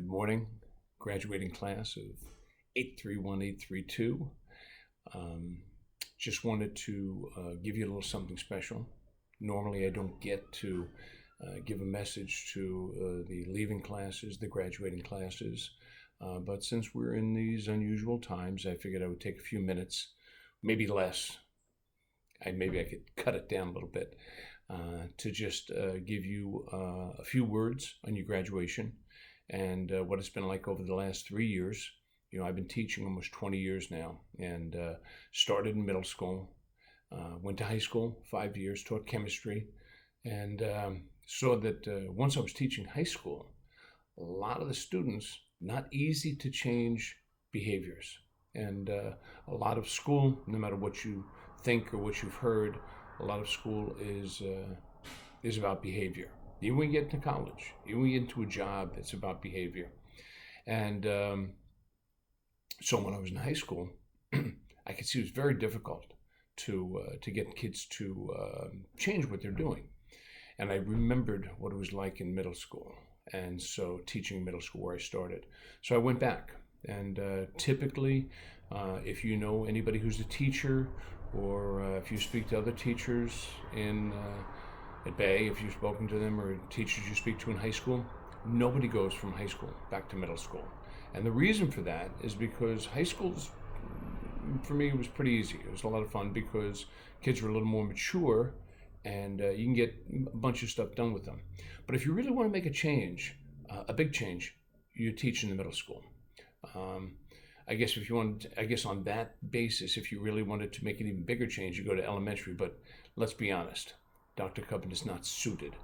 morning, graduating class of 831-832. Um, just wanted to give you a little something special. Normally, I don't get to give a message to the leaving classes, the graduating classes, but since we're in these unusual times, I figured I would take a few minutes, maybe less. Maybe I could cut it down a little bit to just give you a few words on your graduation and what it's been like over the last 3 years. I've been teaching almost 20 years now, and started in middle school, went to high school 5 years, taught chemistry, and saw that once I was teaching high school, a lot of the students, not easy to change behaviors. And a lot of school, no matter what you think or what you've heard, a lot of school is about behavior. Even when you get into college, even when you get into a job, it's about behavior. And so when I was in high school, I could see it was very difficult to get kids to change what they're doing. And I remembered what it was like in middle school. And so teaching middle school where I started. So I went back. And typically, if you know anybody who's a teacher, or if you speak to other teachers at Bay, if you've spoken to them, or teachers you speak to in high school, nobody goes from high school back to middle school. And the reason for that is because high school, for me, it was pretty easy. It was a lot of fun because kids were a little more mature, and you can get a bunch of stuff done with them. But if you really want to make a change, a big change, you teach in the middle school. I guess on that basis, if you really wanted to make an even bigger change, you go to elementary. But let's be honest, Dr. Cubbin is not suited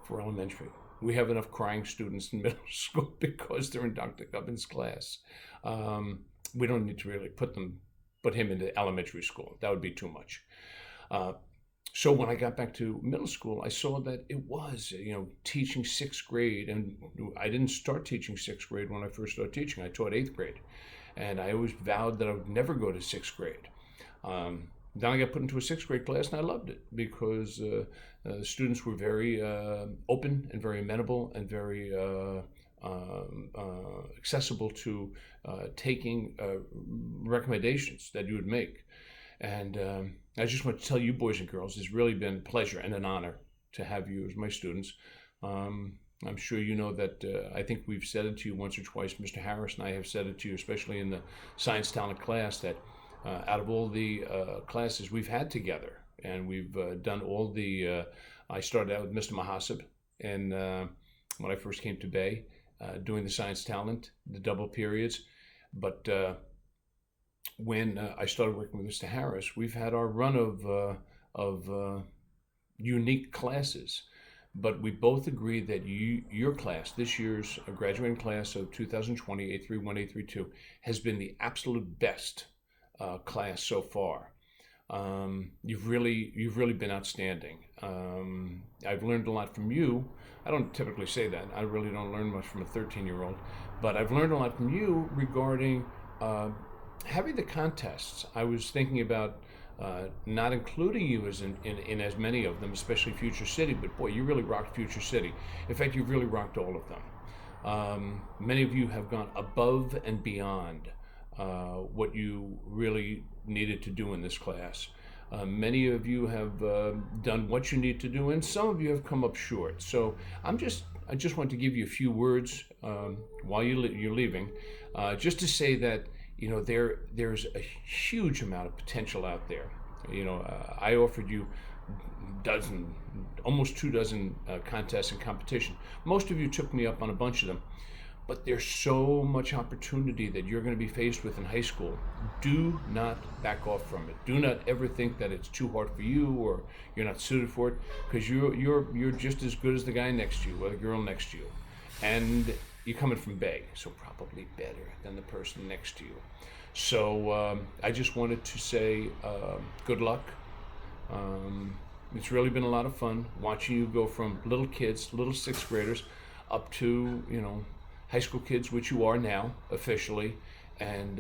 for elementary. We have enough crying students in middle school because they're in Dr. Cubbin's class. We don't need to really put him into elementary school. That would be too much. So when I got back to middle school, I saw that it was, teaching sixth grade. And I didn't start teaching sixth grade when I first started teaching. I taught eighth grade. And I always vowed that I would never go to sixth grade. Then I got put into a sixth grade class, and I loved it because the students were very open and very amenable and very accessible to taking recommendations that you would make. And I just want to tell you, boys and girls, it's really been a pleasure and an honor to have you as my students. I'm sure you know that I think we've said it to you once or twice. Mr. Harris and I have said it to you, especially in the science talent class, that out of all the classes we've had together, and we've done all the, I started out with Mr. Mahasib, and when I first came to Bay, doing the science talent, the double periods. But when I started working with Mr. Harris, we've had our run of unique classes. But we both agree that your class, this year's graduating class of 2020, 831, 832, has been the absolute best class so far. You've really been outstanding. I've learned a lot from you. I don't typically say that. I really don't learn much from a 13-year-old. But I've learned a lot from you regarding having the contests. I was thinking about not including you in as many of them, especially Future City, but boy, you really rocked Future City. In fact, you've really rocked all of them. Many of you have gone above and beyond what you really needed to do in this class. Many of you have done what you need to do, and some of you have come up short. So I just want to give you a few words while you're leaving, just to say that there's a huge amount of potential out there. I offered you almost 24 contests and competition. Most of you took me up on a bunch of them, but there's so much opportunity that you're going to be faced with in high school. Do not back off from it. Do not ever think that it's too hard for you or you're not suited for it, because you're just as good as the guy next to you or the girl next to you. And you're coming from Bay, so probably better than the person next to you. So I just wanted to say good luck. It's really been a lot of fun watching you go from little kids, little sixth graders, up to, high school kids, which you are now, officially. And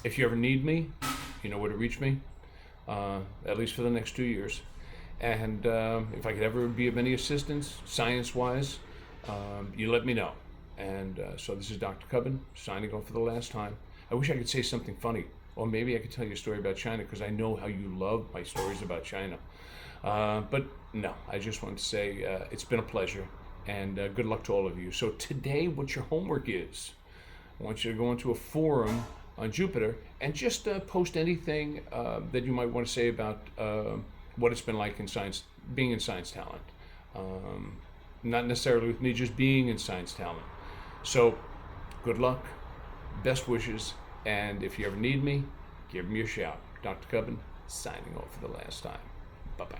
if you ever need me, you know where to reach me, at least for the next 2 years. And if I could ever be of any assistance, science-wise, you let me know. And so this is Dr. Cubbin signing off for the last time. I wish I could say something funny, or maybe I could tell you a story about China, because I know how you love my stories about China. But no, I just want to say it's been a pleasure, and good luck to all of you. So today, what your homework is, I want you to go into a forum on Jupiter and just post anything that you might want to say about what it's been like in science, being in Science Talent. Not necessarily with me, just being in Science Talent. So, good luck, best wishes, and if you ever need me, give me a shout. Dr. Cubbin, signing off for the last time. Bye-bye.